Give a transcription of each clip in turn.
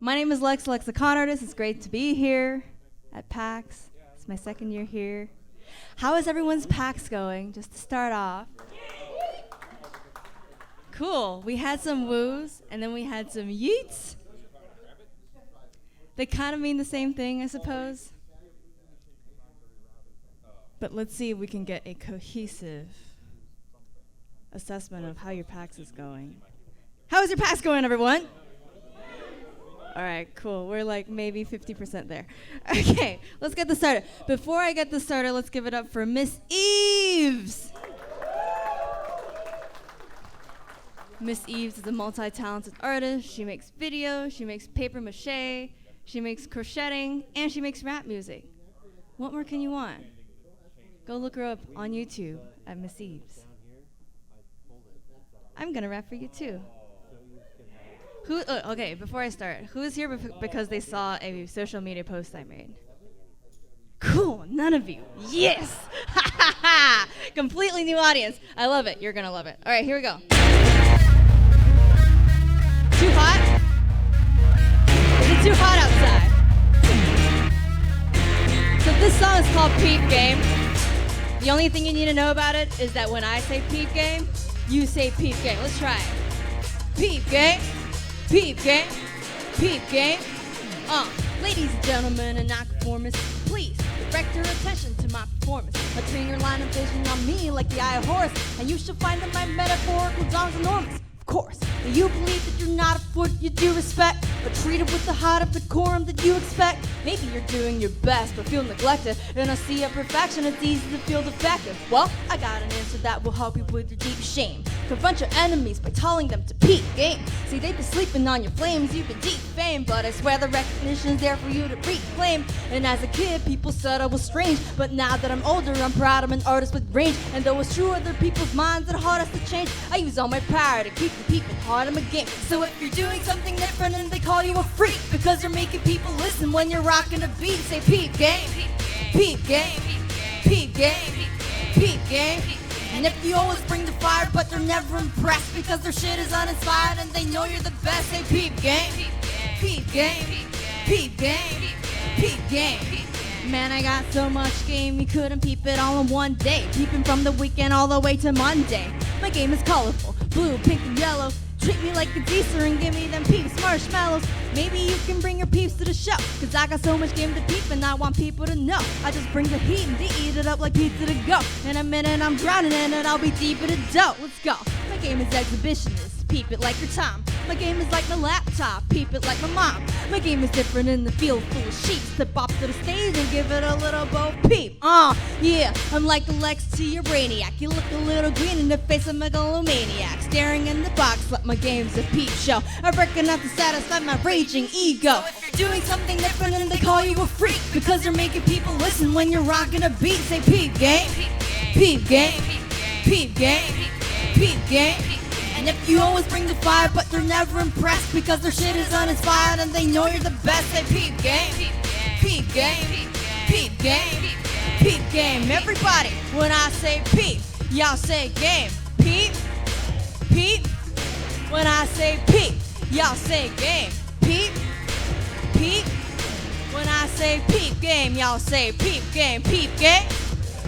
My name is Lex the Lexicon Artist. It's great to be here at PAX. It's my second year here. How is everyone's PAX going, just to start off? Cool. We had some woos, and then we had some yeets. They kind of mean the same thing, I suppose. But let's see if we can get a cohesive assessment of how your PAX is going. How is your PAX going, everyone? All right, cool. We're like maybe 50% there. Okay, let's get this started. Before I get this started, let's give it up for Miss Eves. Miss Eves is a multi-talented artist. She makes videos, she makes paper mache, she makes crocheting, and she makes rap music. What more can you want? Go look her up on YouTube at Miss Eves. I'm gonna rap for you too. Okay, before I start, who is here because they saw a social media post I made? Cool, none of you. Yes! Completely new audience. I love it. You're gonna love it. All right, here we go. Too hot? Is it too hot outside? So this song is called Peep Game. The only thing you need to know about it is that when I say peep game, you say peep game. Let's try it. Peep game. Peep game, peep game. Ladies and gentlemen and nonconformists, please direct your attention to my performance. I train your line of vision on me like the eye of Horus, and you shall find that my metaphorical dong's enormous. Of course, do you believe that you're not a foot you do respect, but treated with the height of decorum that you expect? Maybe you're doing your best, but feel neglected. In a sea of perfection, it's easy to feel defective. Well, I got an answer that will help you with your deep shame. Confront your enemies by telling them to peep game. See, they've been sleeping on your flames, you've been deep famed, but I swear the recognition's there for you to reclaim. And as a kid, people said I was strange, but now that I'm older, I'm proud I'm an artist with range. And though it's true other people's minds that are hardest to change, I use all my power to keep them peeping hard in my game. So if you're doing something different and they call you a freak because you're making people listen when you're rocking a beat, say peep game, peep game, peep game, peep game. And if you always bring the fire but they're never impressed because their shit is uninspired and they know you're the best, say peep game, peep game, peep game, peep game. Man, I got so much game, you couldn't peep it all in one day. Peeping from the weekend all the way to Monday. My game is colorful, blue, pink, and yellow. Treat me like it's Easter and give me them peeps, marshmallows. Maybe you can bring your peeps to the show, cause I got so much game to peep and I want people to know. I just bring the heat and they eat it up like pizza to go. In a minute I'm drowning in it, I'll be deep in the dough. Let's go. My game is exhibitionist, peep it like your time. My game is like my laptop, peep it like my mom. My game is different in the field full of sheep. Step up to the stage and give it a little bo peep. Yeah, I'm like the Lex to your brainiac. You look a little green in the face of megalomaniac. Staring in the box, but my game's a peep show. I reckon not to satisfy my raging ego. So if you're doing something different and they call you a freak because you're making people listen when you're rocking a beat, say peep game, peep game, peep game, peep game. And if you always bring the fire but they're never impressed because their shit is uninspired and they know you're the best, say peep game, peep game, peep game, peep game. Everybody, when I say peep, y'all say game. Peep, peep. When I say peep, y'all say game. Peep, peep. When I say peep game, y'all say peep game. Peep game,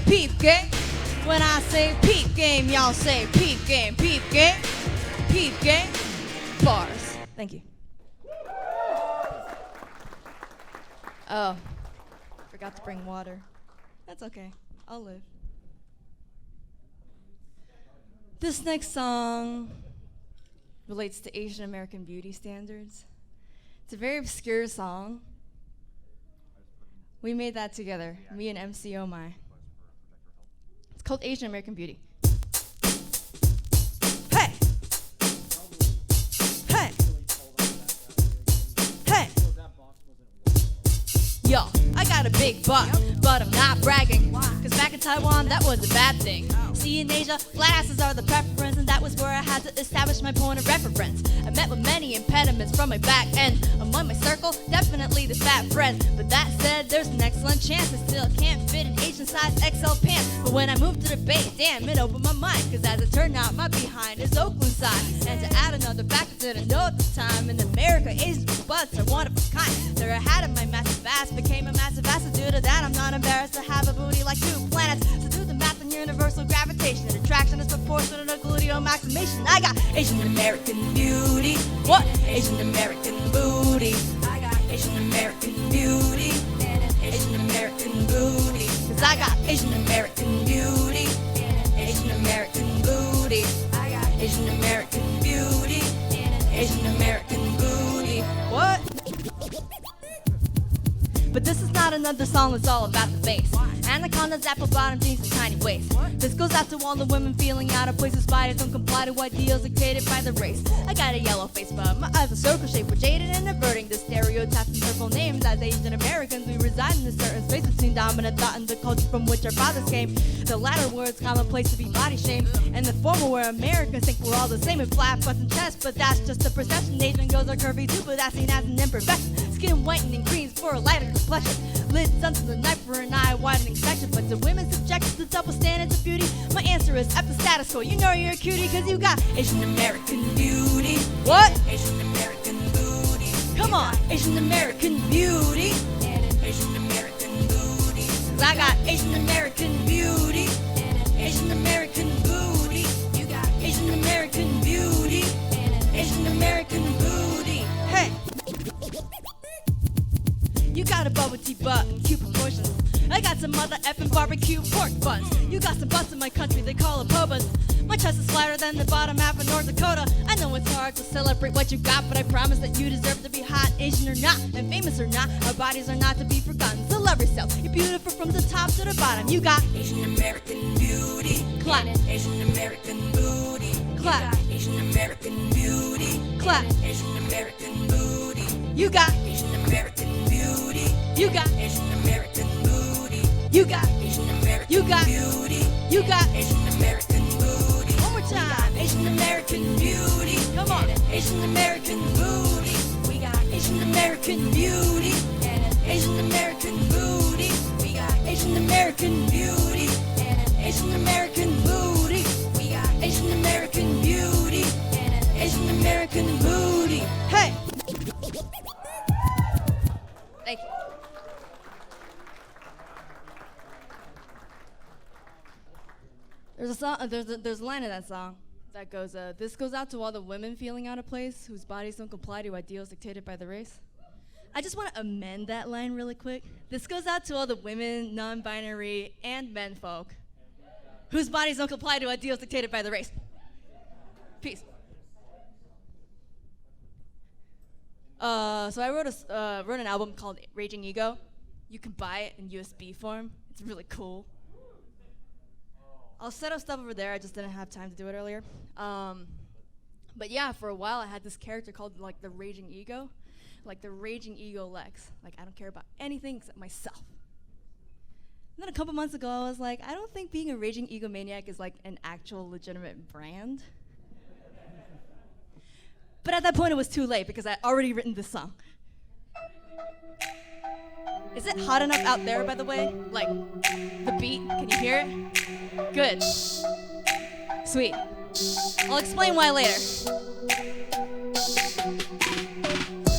peep game. When I say peep game, y'all say peep game. Peep game, peep game. Bars. Thank you. Oh, forgot to bring water. That's okay. I'll live. This next song relates to Asian American beauty standards. It's a very obscure song. We made that together, me and MC Oh My. It's called Asian American Beauty. Hey! Hey! Hey! Yo, I got a big butt, but I'm not bragging. Cause back in Taiwan, that was a bad thing. See, in Asia, flat asses are the preference, and that was where I had to establish my point of reference. I met with many impediments from my back end. Among my circle, definitely the fat friends. But that said, there's an excellent chance I still can't fit an Asian size XL pants. But when I moved to the Bay, damn, it opened my mind. Cause as it turned out, my behind is Oakland side. And to add another fact I didn't know at the time, in America, Asians with butts are one of a kind. They're ahead of my massive ass, became a massive ass. Due to that, I'm not embarrassed to have a booty like 2 planets. So do the math on universal gravitation. Attraction is proportional to gluteal maximation. I got Asian American beauty. What? Asian American booty. I got Asian American beauty. Asian American booty. Cause I got Asian American beauty. Asian American booty. I got Asian American beauty. Asian American booty. What? But this is not another song that's all about the bass. Anacondas, apple bottom jeans, and tiny waist. This goes out to all the women feeling out of place. Spiders don't comply to ideals dictated by the race. I got a yellow face, but my eyes are circle shaped. We're jaded and averting the stereotypes and hurtful names. As Asian Americans, we reside in a certain space between dominant thought and the culture from which our fathers came. The latter word's commonplace to be body shamed, and the former where Americans think we're all the same in flat butts and chests. But that's just a perception. Asian girls are curvy too, but that's seen as an imperfection. Skin whitening creams for a lighter complexion. Lids under the knife for an eye widening section. But to women subjected to double standards of beauty, my answer is F the status quo. You know you're a cutie cause you got Asian American beauty. What? Asian American booty. Come on, Asian American beauty. Asian American booty. Cause I got Asian American beauty. Asian American booty. You got Asian American beauty. Asian American booty. Hey! You got a bubble tea butt and cute proportions. I got some mother effing barbecue pork buns. You got some butts in my country, they call it pobas. My chest is flatter than the bottom half of North Dakota. I know it's hard to celebrate what you got, but I promise that you deserve to be hot, Asian or not, and famous or not. Our bodies are not to be forgotten, so love yourself. You're beautiful from the top to the bottom. You got Asian American beauty. Clap. Asian American booty. Clap. Asian American beauty. Clap. Asian American booty. You got Asian American beauty. You got Asian American booty. You got Asian American beauty. You got Asian American booty. One more time. Asian American beauty. Come on. Asian American booty. We got Asian American beauty. Asian American booty. We got Asian American beauty. Asian American booty. We got Asian American beauty. Asian American booty. Hey! Thank you. There's a song. There's a line of that song that goes, "This goes out to all the women feeling out of place, whose bodies don't comply to ideals dictated by the race." I just want to amend that line really quick. This goes out to all the women, non-binary, and men folk, whose bodies don't comply to ideals dictated by the race. Peace. So I wrote an album called Raging Ego. You can buy it in USB form. It's really cool. I'll set up stuff over there. I just didn't have time to do it earlier. But yeah, for a while I had this character called like the Raging Ego, like the Raging Ego Lex. Like I don't care about anything except myself. And then a couple months ago, I was like, I don't think being a raging egomaniac is like an actual legitimate brand. But at that point, it was too late because I'd already written this song. Is it hot enough out there, by the way? Like, the beat, can you hear it? Good. Sweet. I'll explain why later.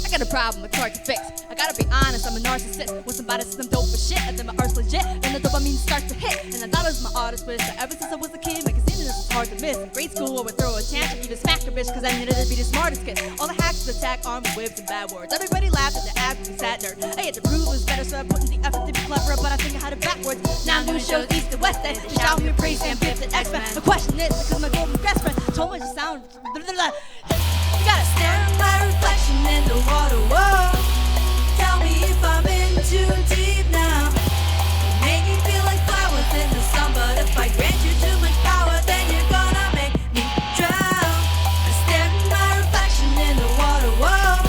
I got a problem, it's hard to fix. I gotta be honest, I'm a narcissist. When somebody says I'm dope for shit, and then my art's legit, then the dopamine starts to hit. And I thought it was my artist wish, but ever since I was a kid, making scenes is hard to miss. In grade school, I would throw a tantrum, even smack a bitch, cause I needed to be the smartest kid. All the hacks attack, armed with whips and bad words. Everybody laughed at the average sad nerd. I had to prove it was better, so I put in the effort to be cleverer, but I think I had it backwards. Now new shows east and west end, to shout me praise and bips and X-Men. The question is, because my golden best friend told me to sound. You gotta stare at my reflection in the water, whoa. Tell me if I'm in too deep now. You make me feel like flowers in the sun, but if I grant you too much power, then you're gonna make me drown. I stare at my reflection in the water, whoa.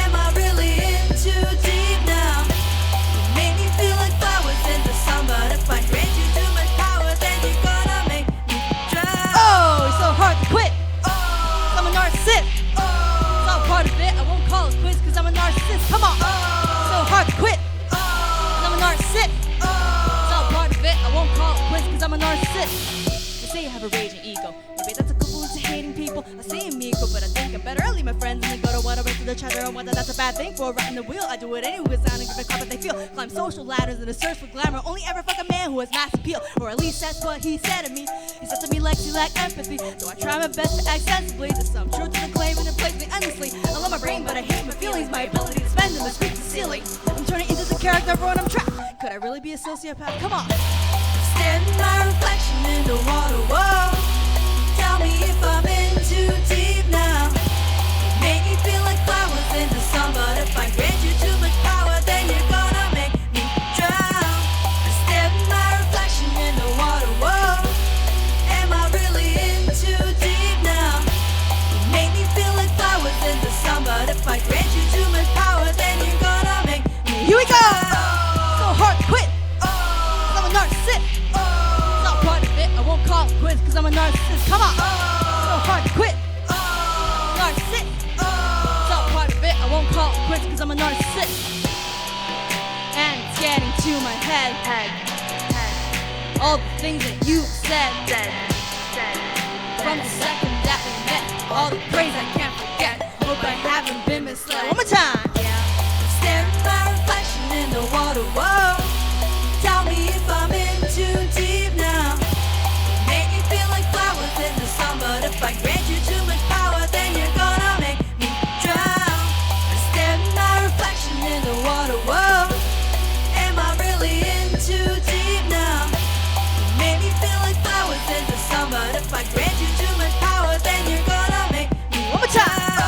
Am I really in too deep now? You make me feel like flowers in the sun, but if I grant you too much power, then you're gonna make me drown. Oh, it's so hard to quit. I'm a narcissist. It's all part of it. I won't call it narcissist. Come on. So hard to quit. Cause I'm a narcissist. It's all part of it. I won't call it quits cause I'm a narcissist. They say I have a raging ego. Maybe that's a couple to hating people. I say I'm equal, but I think I'm better. I leave my friends and then go to what I went to the chatter on whether that's a bad thing for riding the wheel. I do it anyway, sounding give a crap what they feel. Climb social ladders in a search for glamour. Only ever fuck a man who has mass appeal, or at least that's what he said to me. He said to me, Lex, you lack empathy. So I try my best to act sensibly. There's some truth to the claim and it plays me endlessly. I love my brain, but I hate my feelings. My ability to spend them is screech the ceiling. I'm turning into the character when I'm trapped. Could I really be a sociopath? Come on. Stand my reflection in the water, whoa. Tell me if I'm in too deep now. Make me feel like flowers in the sun, but if I grant you too much power, then you're gonna make me drown. I stare at my reflection in the water, whoa. Am I really in too deep now? You make me feel like flowers in the sun, but if I grant you too much power, then you're gonna make me Here we go. drown. So hard to quit. Cause I'm a narcissist. It's all part of it. I won't call it quits cause I'm a narcissist. Come on. So hard to quit. Narcissist. It's all part of it. I won't call it quits cause I'm a narcissist. And it's getting to my head. All the things that you said. From the second that we met. All the praise I can't forget. Hope I haven't been misled. One more time. Stare at my reflection in the water, whoa. Tell me if I'm in too deep now. Make me feel like flowers in the sun, but if I grant you too much power, then you're gonna make me drown. I stare at my reflection in the water, whoa. Am I really in too deep now? You make me feel like flowers in the sun, but if I grant you too much power, then you're gonna make me One more time.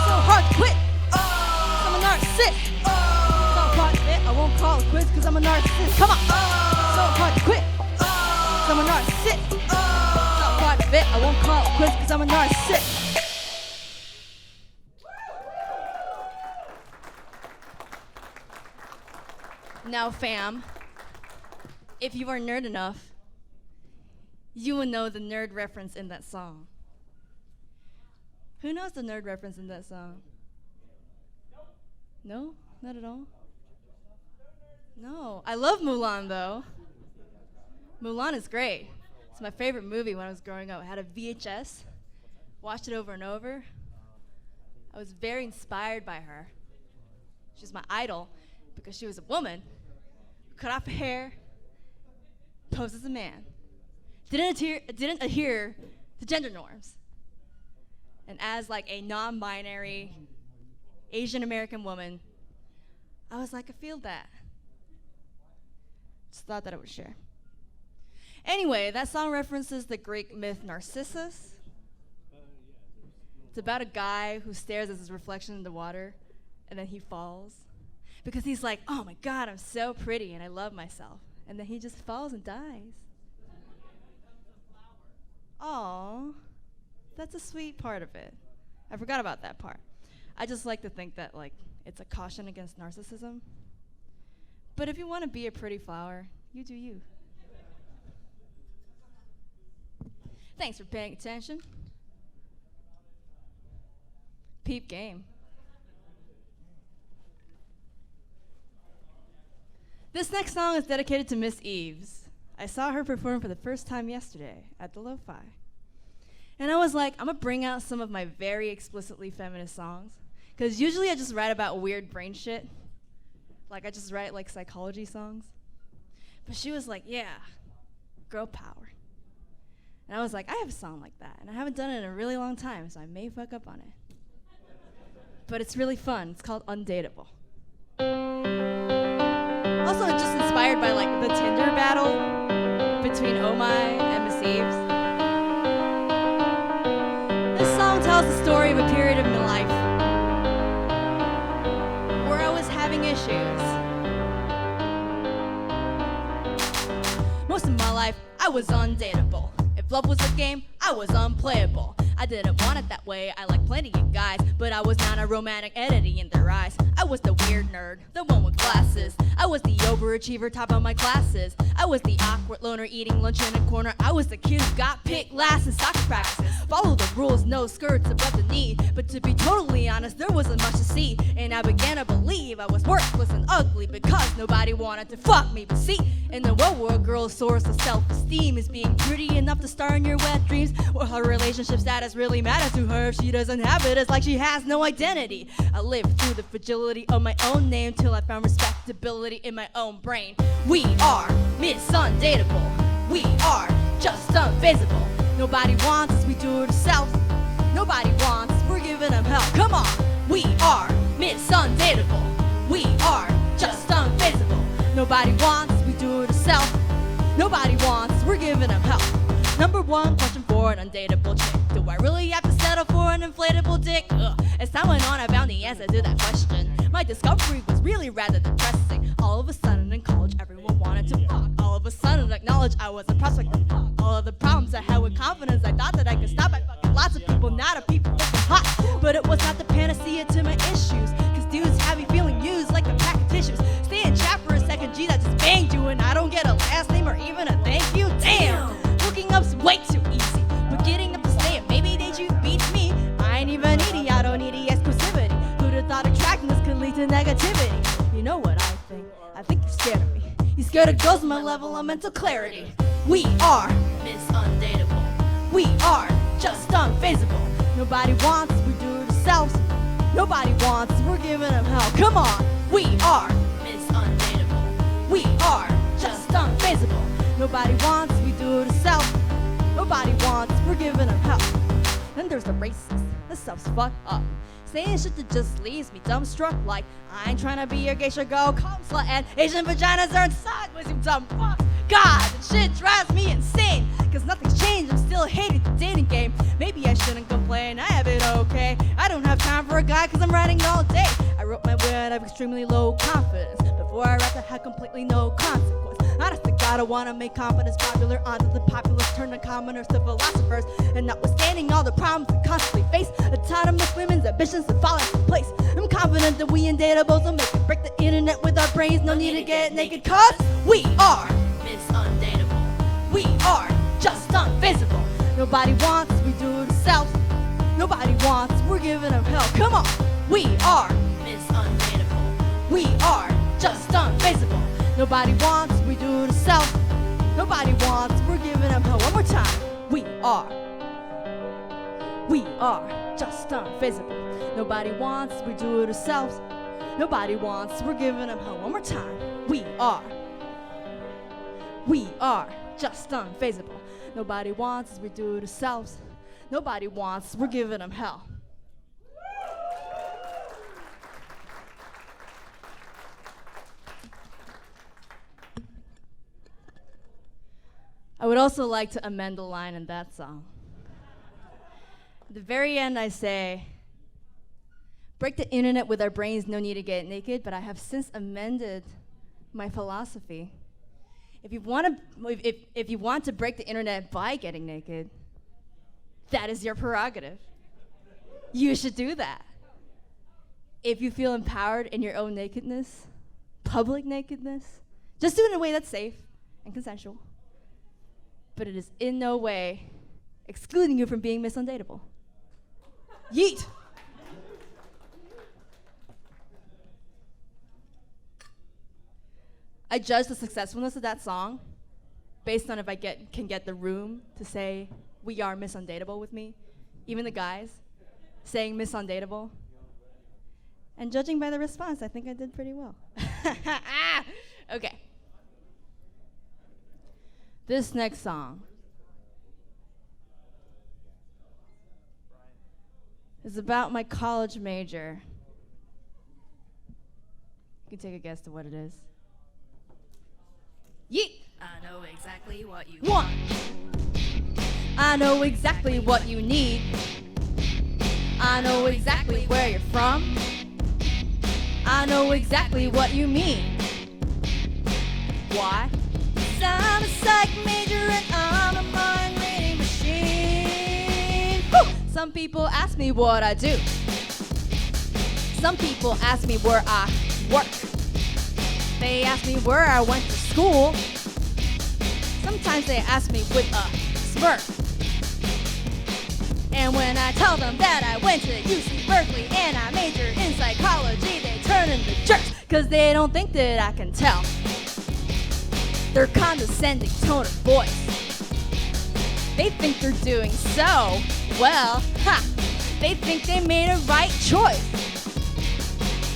So hard to quit. Cause I'm a narcissist. It's all part of it. I won't call it quits cause I'm a narcissist. Come on. So hard to quit. Cause I'm a narcissist. It's all part of it. I won't call it quits cause I'm a narcissist. Now, fam, if you are nerd enough, you will know the nerd reference in that song. Who knows the nerd reference in that song? No? Not at all? No. I love Mulan, though. Mulan is great. It's my favorite movie when I was growing up. I had a VHS, watched it over and over. I was very inspired by her. She's my idol because she was a woman, cut off her hair, posed as a man, didn't adhere to gender norms. And as like a non-binary Asian American woman, I was like, I feel that. Just thought that I would share. Anyway, that song references the Greek myth Narcissus. It's about a guy who stares at his reflection in the water and then he falls. Because he's like, oh my God, I'm so pretty and I love myself. And then he just falls and dies. Aww, that's a sweet part of it. I forgot about that part. I just like to think that like it's a caution against narcissism. But if you want to be a pretty flower, you do you. Thanks for paying attention. Peep game. This next song is dedicated to Miss Eves. I saw her perform for the first time yesterday at the Lo-Fi. And I was like, I'm gonna bring out some of my very explicitly feminist songs. Because usually I just write about weird brain shit. Like I just write like psychology songs. But she was like, yeah, girl power. And I was like, I have a song like that. And I haven't done it in a really long time, so I may fuck up on it. But it's really fun. It's called Undateable. Also, it's just inspired by like the Tinder battle between Oh My and Miss Eves. This song tells the story of a period of my life where I was having issues. Most of my life, I was undateable. If love was a game, I was unplayable. I didn't want it that way, I like plenty of guys, but I was not a romantic entity in their eyes. I was the weird nerd, the one with glasses. I was the overachiever, top of my classes. I was the awkward loner eating lunch in a corner. I was the kid who got picked last in soccer practices. Follow the rules, no skirts above the knee. But to be totally honest, there wasn't much to see. And I began to believe I was worthless and ugly because nobody wanted to fuck me. But see, in the world where a girl's source of self-esteem is being pretty enough to star in your wet dreams, where her relationship status really matters to her if she doesn't have it, it's like she has no identity. I lived through the fragility of my own name till I found respectability in my own brain. We are Undateable. We are just unfeasible. Nobody wants us, we do it ourselves. Nobody wants us, we're giving them hell. Come on! We are Undateable. We are just unfeasible. Nobody wants us, we do it ourselves. Nobody wants us, we're giving them hell. Number one question for an undateable chick: do I really have to settle for an inflatable dick? As time went on, I found the answer to that question. My discovery was really rather depressing. All of a sudden in college, everyone wanted to fuck. All of a sudden, acknowledge I was a prospect to fuck. All of the problems I had with confidence, I thought that I could stop by fucking lots of people, not a people fucking hot. But it was not the panacea to my issues, cause dudes have me feeling used like a pack of tissues. Stay in chat for a second, G, that just banged you, and I don't get a last name or even a thank you. Damn! Hooking up's way too easy, but getting up to stay and maybe they choose beats me. I ain't even needy, I don't need the exclusivity. Who'd have thought attractiveness could lead to negativity? You know what I think? I think you're scared of me. You're scared of girls with my level of mental clarity. We are Undateable. We are just unfeasible. Nobody wants us, we do it ourselves. Nobody wants us, we're giving them hell. Come on! We are Undateable. We are just unfeasible. Nobody wants us, we do it ourselves. Nobody wants us, we're giving them hell. Then there's the racist, the stuff's fucked up. Saying shit that just leaves me dumbstruck, like I ain't trying to be your geisha girl, cum slut, and Asian vaginas are inside with you dumb fuck. God, that shit drives me insane, cause nothing's changed, I'm still hating the dating game. Maybe I shouldn't complain, I have it okay. I don't have time for a guy cause I'm writing all day. I wrote my way out of extremely low confidence. Before I rapped I had completely no consequence. Honest to God, I wanna make confidence popular. Onto the populace, turn the commoners to philosophers. And notwithstanding all the problems we constantly face, autonomous women's ambitions to fall into place. I'm confident that we Undateables will make it. Break the internet with our brains, no need to get naked, cause we are Undateable. We are just unfeasible. Nobody wants us, we do it ourselves. Nobody wants us, we're giving them hell. Come on! We are Undateable. We are just unfeasible. Nobody wants, we do it ourselves. Nobody wants, we're giving them hell. One more time. We are just unfeasible. Nobody wants, we do it ourselves. Nobody wants, we're giving them hell. One more time. We are just unfeasible. Nobody wants, we do it ourselves. Nobody wants, we're giving them hell. I would also like to amend a line in that song. At the very end I say, break the internet with our brains, no need to get naked, but I have since amended my philosophy. If you want to break the internet by getting naked, that is your prerogative. You should do that. If you feel empowered in your own nakedness, public nakedness, just do it in a way that's safe and consensual. But it is in no way excluding you from being Undateable. Yeet! I judge the successfulness of that song based on if I can get the room to say, we are Undateable with me. Even the guys saying Undateable. And judging by the response, I think I did pretty well. Okay. This next song is about my college major. You can take a guess to what it is. Yeet! I know exactly what you want. I know exactly what you need. I know exactly where you're from. I know exactly what you mean. Why? I'm a psych major and I'm a mind reading machine. Woo! Some people ask me what I do. Some people ask me where I work. They ask me where I went to school. Sometimes they ask me with a smirk. And when I tell them that I went to UC Berkeley and I majored in psychology, they turn into jerks, cause they don't think that I can tell their condescending tone of voice. They think they're doing so well, they think they made a right choice.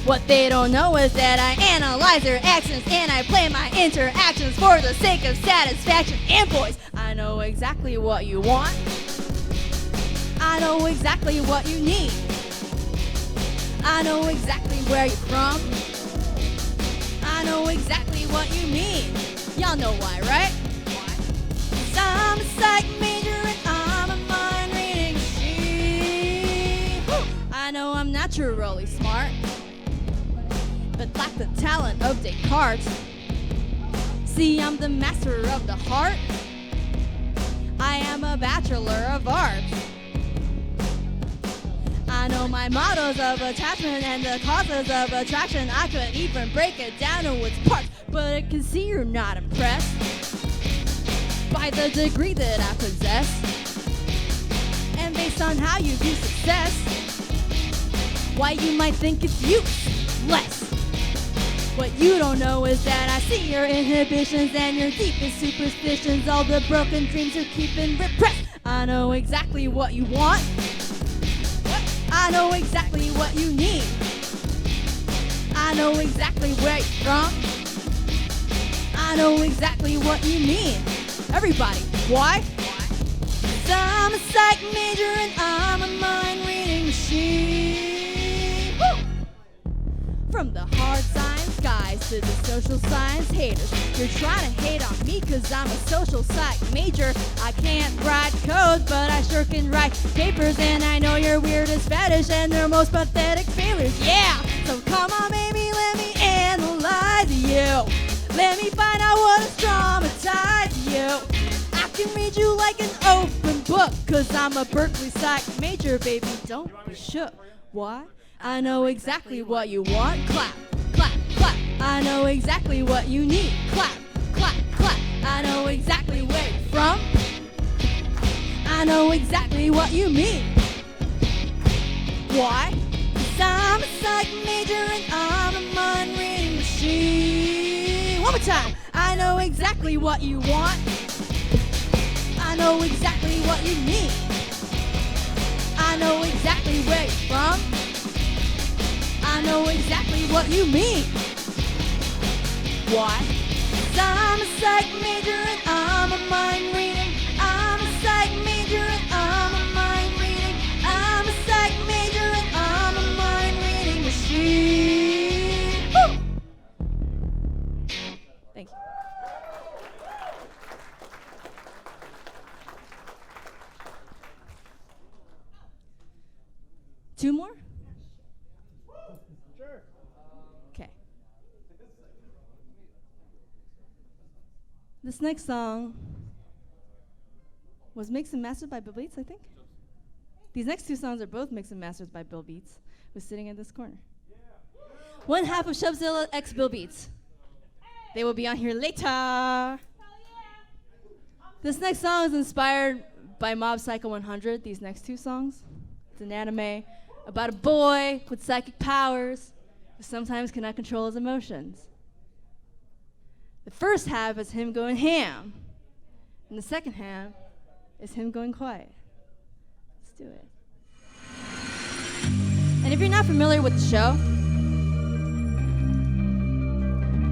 What they don't know is that I analyze their actions and I play my interactions for the sake of satisfaction. And boys, I know exactly what you want. I know exactly what you need. I know exactly where you're from. I know exactly what you mean. Y'all know why, right? Why? 'Cause I'm a psych major and I'm a mind reading machine. I know I'm naturally smart, but lack the talent of Descartes. See, I'm the master of the heart. I am a bachelor of arts. I know my models of attachment and the causes of attraction. I couldn't even break it down to its parts, but I can see you're not impressed by the degree that I possess. And based on how you view success, why you might think it's useless. What you don't know is that I see your inhibitions and your deepest superstitions, all the broken dreams you're keeping repressed. I know exactly what you want. I know exactly what you need. I know exactly where you're from. I know exactly what you mean. Everybody, why? 'Cause I'm a psych major and I'm a mind reading machine. Woo! From the hard science guys to the social science haters, you're trying to hate on me cause I'm a social psych major. I can't write code, but I sure can write papers. And I know your weirdest fetish and their most pathetic failures. Yeah, so come on baby, let me analyze you. Let me find out what has traumatized you. I can read you like an open book, cause I'm a Berkeley psych major, baby, don't be shook. Why? I know exactly what you want. Clap, clap, clap. I know exactly what you need. Clap, clap, clap. I know exactly where you're from. I know exactly what you mean. Why? 'Cause I'm a psych major and I'm a mind reading machine. One more time. I know exactly what you want. I know exactly what you need. I know exactly where you're from. I know exactly what you mean. Why? 'Cause I'm a psych major and I'm a mind reading. I'm a psych major and I'm a mind reading. I'm a psych major and I'm a mind reading machine. Woo! Thank you. Two more? Okay. This next song was mixed and mastered by Bill Beats, I think. These next two songs are both mixed and mastered by Bill Beats, who's sitting in this corner. One half of Shubzilla X Bill Beats. They will be on here later. This next song is inspired by Mob Psycho 100, these next two songs. It's an anime about a boy with psychic powers who sometimes cannot control his emotions. The first half is him going ham, and the second half is him going quiet. Let's do it. And if you're not familiar with the show,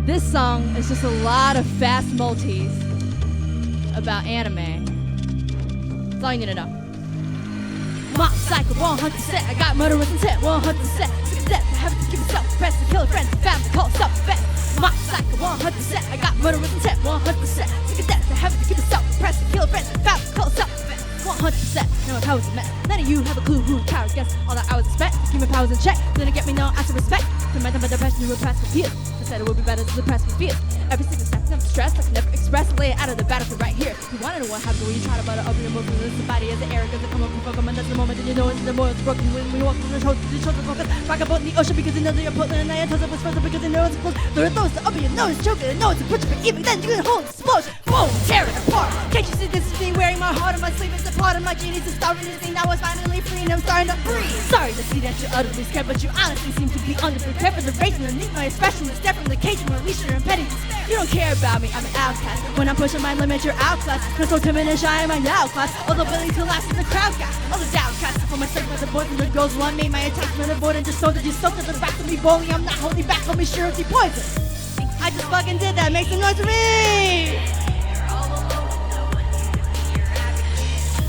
this song is just a lot of fast multis about anime. That's all you need to know. Mob Psycho 100%, I got murder with intent 100%. Sick of death, I have to keep myself pressed to kill friends, family, call self-defense. Mob Psycho 100%, I got murder with intent 100%. Sick of death, I have to keep myself pressed to kill friends, family, call self-defense. 100%, now my powers are met. None of you have a clue who the cowards guess. All that I was expect, keep my powers in check. Didn't get me no answer respect. To my number depression, you repress with fears. I said it would be better to suppress with fears. Every single step I'm stressed, I can never express, lay it out of the battlefield right here. You wanna know what happens when you try to butter up your emotions, and somebody as the air goes to come up and fuck 'em, and that's the moment that you know it's the more it's broken. When you walk through the shoulder focus, rock a boat in the ocean because you know that you're putting an eye, toes up with further because you know it's close. There are those that up your nose, choking, and know it's a butcher, but even then you're gonna hold explosion. Boom, tear it apart. Can't you see this is me wearing my heart on my sleeve? It's a part of my genius, is starving to sing. Now I was finally free and I'm starting to breathe. Sorry to see that you're utterly scared, but you honestly seem to be underprepared for the raging underneath my expression. The step from the cage and release your impending despair. You don't care about me, I'm an outcast. When I'm pushing my limits, you're outclassed. Not so timid and shy in my now class. Although willing to last in the crowd gas. All the downcast. From my circle, the boys and the girls one made my attachment avoidant just so that you soaked at the back of me boldly. I'm not holding back, let me sure it's poison. I just fucking did that, make some noise for me!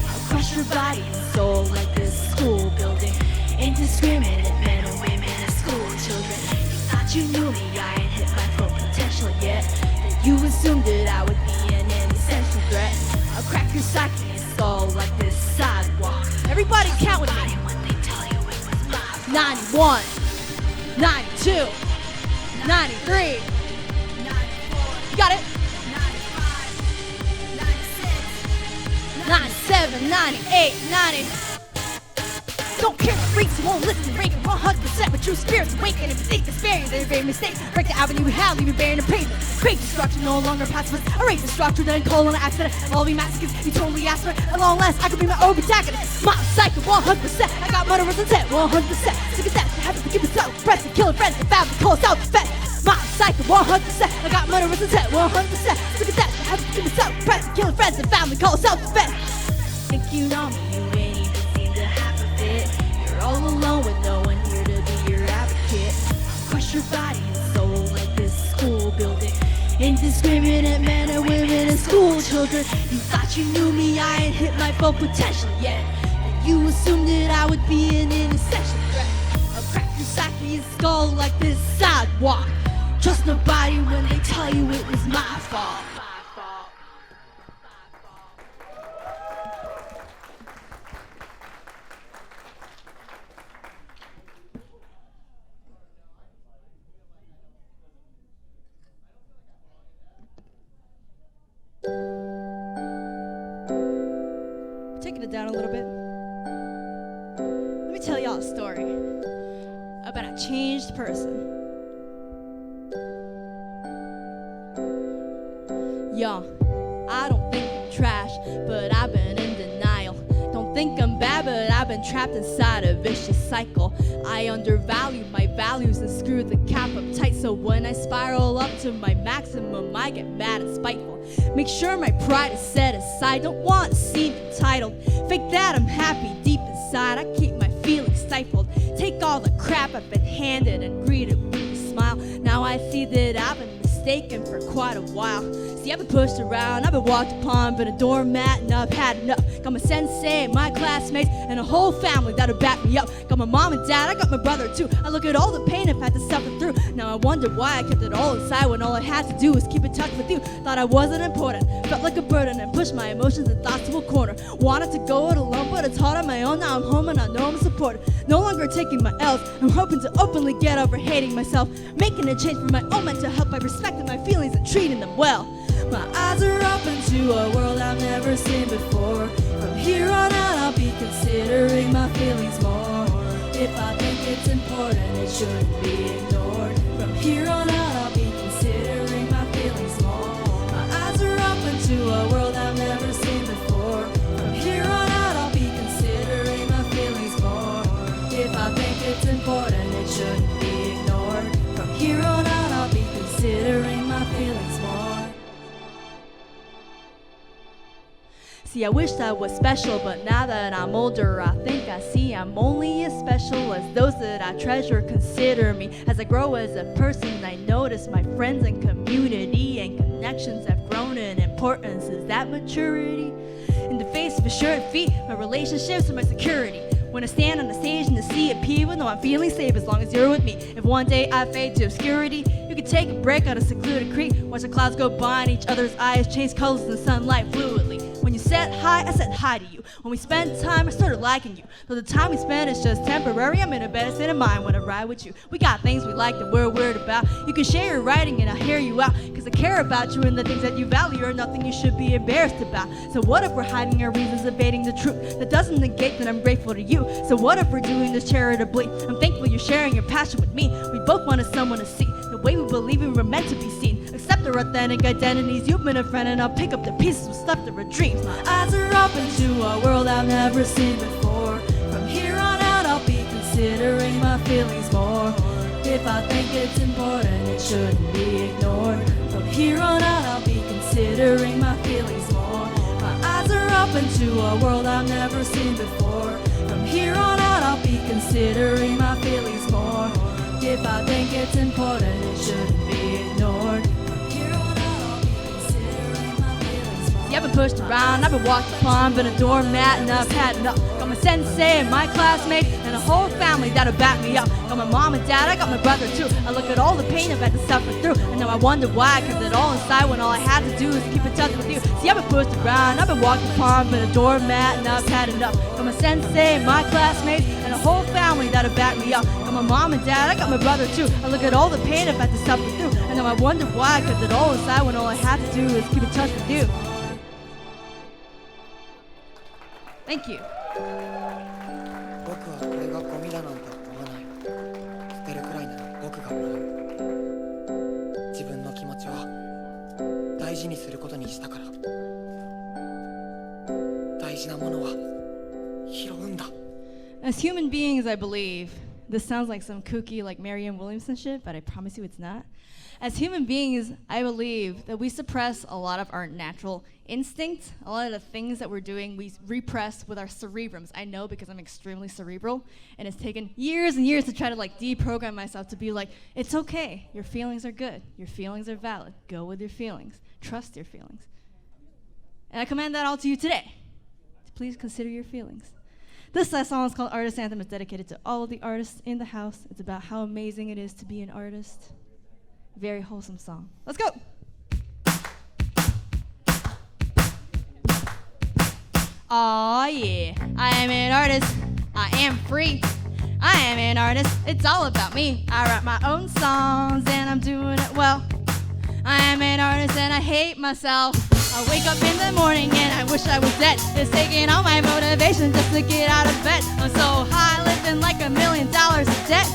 I'll crush your body and soul like this school building. Indiscriminate men and women and school children. You thought you knew me, I ain't hit my full potential yet. That you assumed that I would be an essential threat. I'll crack your psyche and soul like this sidewalk. Everybody count with me. 91, 92, 93. You got it? 97, 98, 90. Don't care if freaks who won't listen, breaking 100%, but true spirits awaken. If you think despairing, they're a great mistake. Break the avenue we have, leave you bearing the pavement. Great destruction, no longer pacifist. Erase the structure, then call on an accident. I'll be masochist, you totally asked for it. At long last, I could be my own protagonist. My psycho, 100%. I got murderers intent, 100%. Sick of that, I have to keep it self-repressing, killing friends and family, call self-defense. My psycho, 100%. I got murderers intent, 100%. Sick of that, I have to keep it self-repressing, killing friends and family, call self-defense. Think you know me, you ain't even seen the half of it. You're all alone with no one here to be your advocate. I'll crush your body and soul like this school building. Indiscriminate men and women and school children. You thought you knew me, I ain't hit my full potential yet. And you assumed that I would be an essential threat. I'll crack your psyche and skull like this sidewalk. Trust nobody when they tell you it was my fault. Taking it down a little bit. Let me tell y'all a story about a changed person. Yo, I don't think I'm trash, but I've been in denial. Don't think I'm bad, but I've been trapped inside a vicious cycle. I undervalue my values and screw the cap up tight, so when I spiral up to my maximum, I get mad and spiteful. Make sure my pride is set aside, don't want to seem entitled. Fake that I'm happy deep inside, I keep my feelings stifled. Take all the crap I've been handed and greet it with a smile. Now I see that I've been mistaken for quite a while. See, I've been pushed around, I've been walked upon, been a doormat, and I've had enough. Got my sensei, my classmates, and a whole family that'll back me up. Got my mom and dad, I got my brother too. I look at all the pain I've had to suffer through. Now I wonder why I kept it all inside when all I had to do was keep in touch with you. Thought I wasn't important, felt like a burden, and pushed my emotions and thoughts to a corner. Wanted to go it alone, but it's hard on my own. Now I'm home and I know I'm supported. No longer taking my L's, I'm hoping to openly get over hating myself. Making a change for my own mental health by respecting my feelings and treating them well. My eyes are open to a world I've never seen before. From here on out I'll be considering my feelings more. If I think it's important, it shouldn't be ignored. From here on out I'll be considering my feelings more. My eyes are open to a world I've never seen before. From here on out I'll be considering my feelings more. If I think it's important, it shouldn't be ignored. From here on out I'll be considering my feelings more. See, I wish I was special, but now that I'm older, I think I see I'm only as special as those that I treasure consider me. As I grow as a person, I notice my friends and community and connections have grown in importance. Is that maturity? In the face of assured feet, my relationships are my security. When I stand on the stage in the sea of people, know I'm feeling safe as long as you're with me. If one day I fade to obscurity, you can take a break on a secluded creek. Watch the clouds go by and each other's eyes change colors in sunlight fluidly. When you said hi, I said hi to you. When we spent time, I started liking you. Though the time we spend is just temporary, I'm in a better state of mind when I ride with you. We got things we like that we're weird about. You can share your writing and I'll hear you out, cause I care about you and the things that you value are nothing you should be embarrassed about. So what if we're hiding our reasons, evading the truth? That doesn't negate that I'm grateful to you. So what if we're doing this charitably? I'm thankful you're sharing your passion with me. We both wanted someone to see the way we believe we were meant to be seen. Accept our authentic identities. You've been a friend and I'll pick up the pieces we left of our dreams. My eyes are open to a world I've never seen before. From here on out I'll be considering my feelings more. If I think it's important, it shouldn't be ignored. From here on out I'll be considering my feelings more. My eyes are open to a world I've never seen before. From here on out I'll be considering my feelings more. If I think it's important, it shouldn't be ignored. From here on out I'll be considering my feelings more. See, I've been pushed around, I've been walked upon, been a doormat and I've had enough. Got my sensei and my classmates and a whole family that'll back me up. Got my mom and dad, I got my brother too. I look at all the pain I've had to suffer through, and now I wonder why I kept it all inside when all I had to do is keep in touch with you. See, I've been pushed around, I've been walked upon, been a doormat and I've had enough. Got my sensei and my classmates and a whole family that'll back me up. Got my mom and dad, I got my brother too. I look at all the pain I've had to suffer through, and now I wonder why I kept it all inside when all I had to do is keep in touch with you. Thank you. 僕はこれがゴミだなんて思わない。捨てるくらいなら僕がもらう。自分の気持ちは大事にすることにしたから。大事なものは拾うんだ。 As human beings, I believe, this sounds like some kooky like Marianne Williamson shit, but I promise you it's not. As human beings, I believe that we suppress a lot of our natural instincts. A lot of the things that we're doing, we repress with our cerebrums. I know because I'm extremely cerebral, and it's taken years and years to try to like deprogram myself to be like, it's okay, your feelings are good, your feelings are valid, go with your feelings, trust your feelings. And I command that all to you today. Please consider your feelings. This last song is called Artist Anthem. It's dedicated to all of the artists in the house. It's about how amazing it is to be an artist. Very wholesome song. Let's go. Aw, yeah. I am an artist. I am free. I am an artist. It's all about me. I write my own songs and I'm doing it well. I am an artist and I hate myself. I wake up in the morning and I wish I was dead. It's taking all my motivation just to get out of bed. I'm so high, living like $1 million in debt.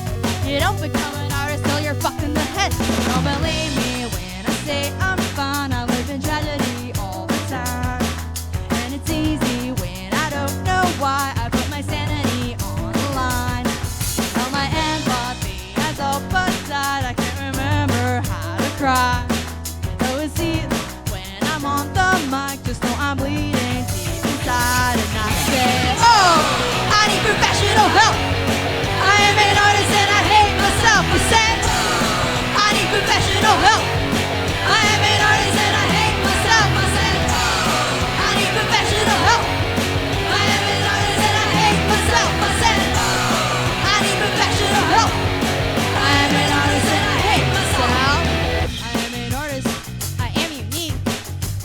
You don't become an artist till you're fucked in the head. Don't believe me when I say I'm fine. I live in tragedy all the time. And it's easy when I don't know why I put my sanity on the line. All my empathy has all but died. I can't remember how to cry. So it's easy when I'm on the mic. Just know I'm bleeding deep inside. And I say, oh, I need professional help. I am an artist and I hate myself. I said, I need professional help. I am an artist and I hate myself. I said, I need professional help. I am an artist and I hate myself. I said, I need professional help. I am an artist and I hate myself. I am an artist. I am unique.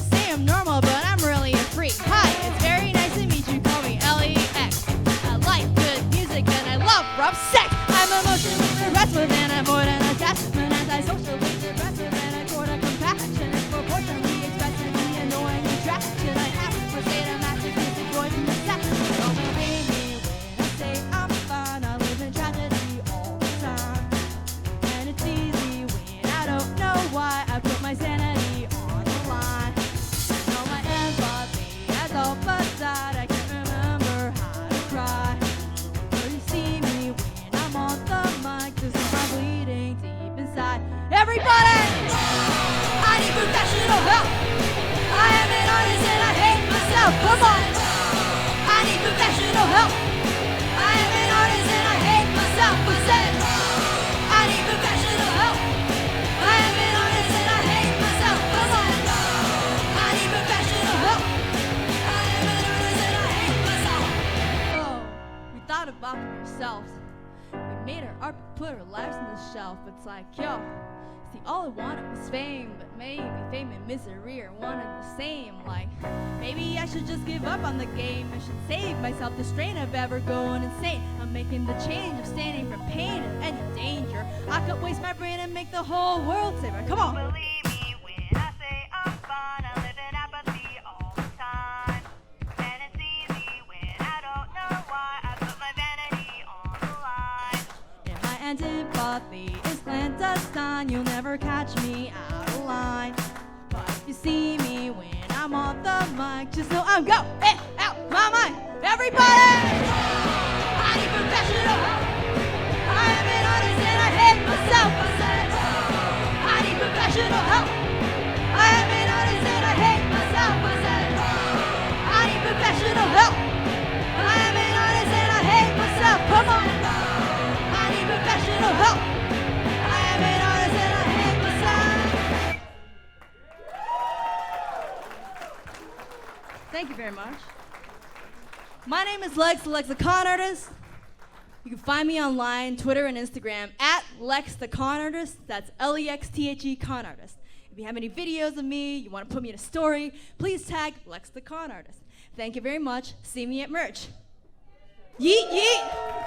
Say I'm normal, but I'm really a freak. Hi, it's very nice to meet you. Call me LEX. I like good music and I love rough sex. I'm emotionally progressive and I'm more than attachment. Anti-socially aggressive and I sort of compassion. It's proportionally expressive the annoying attraction I have for sadomasochistic boys in the sex. Don't believe me when I say I'm fine. I live in tragedy all the time. And it's easy when I don't know why I put my sanity on the line. All my empathy has all but died. I can't remember how to cry. So you see me when I'm on the mic, just I'm bleeding deep inside. Everybody! I need professional help. I am an artist and I hate myself. Come on! I need professional help. I am an artist and I hate myself. I said, I need professional help. I am an artist and I hate myself. Come on! I need professional help. I am an artist and I hate myself. Oh, we thought about yourselves. We made our art, put our lives on the shelf. It's like, yo, See, all I wanted was fame, but maybe fame and misery are one and the same. Like, maybe I should just give up on the game. I should save myself the strain of ever going insane. I'm making the change of standing from pain and any danger. I could waste my brain and make the whole world safer. Come on. Believe me when I say I'm fine. I live in apathy all the time. And it's easy when I don't know why. I put my vanity on the line. And my antipathy is clandestine. You'll never catch me out of line. But if you see me when I'm on the mic, just know I'm going out my mind. Everybody! I need professional help. I am an artist and I hate myself. I said, I need professional help. I am an artist and I hate myself. I said, I need professional help. I am an artist and I hate myself. Come on. I need professional help. I am an artist and I hate myself. Thank you very much. My name is Lex the Lexicon Artist. You can find me online, Twitter and Instagram at Lex the Con Artist. That's LEXTHE Con Artist. If you have any videos of me, you want to put me in a story, please tag Lex the Con Artist. Thank you very much. See me at merch. Yeet yeet.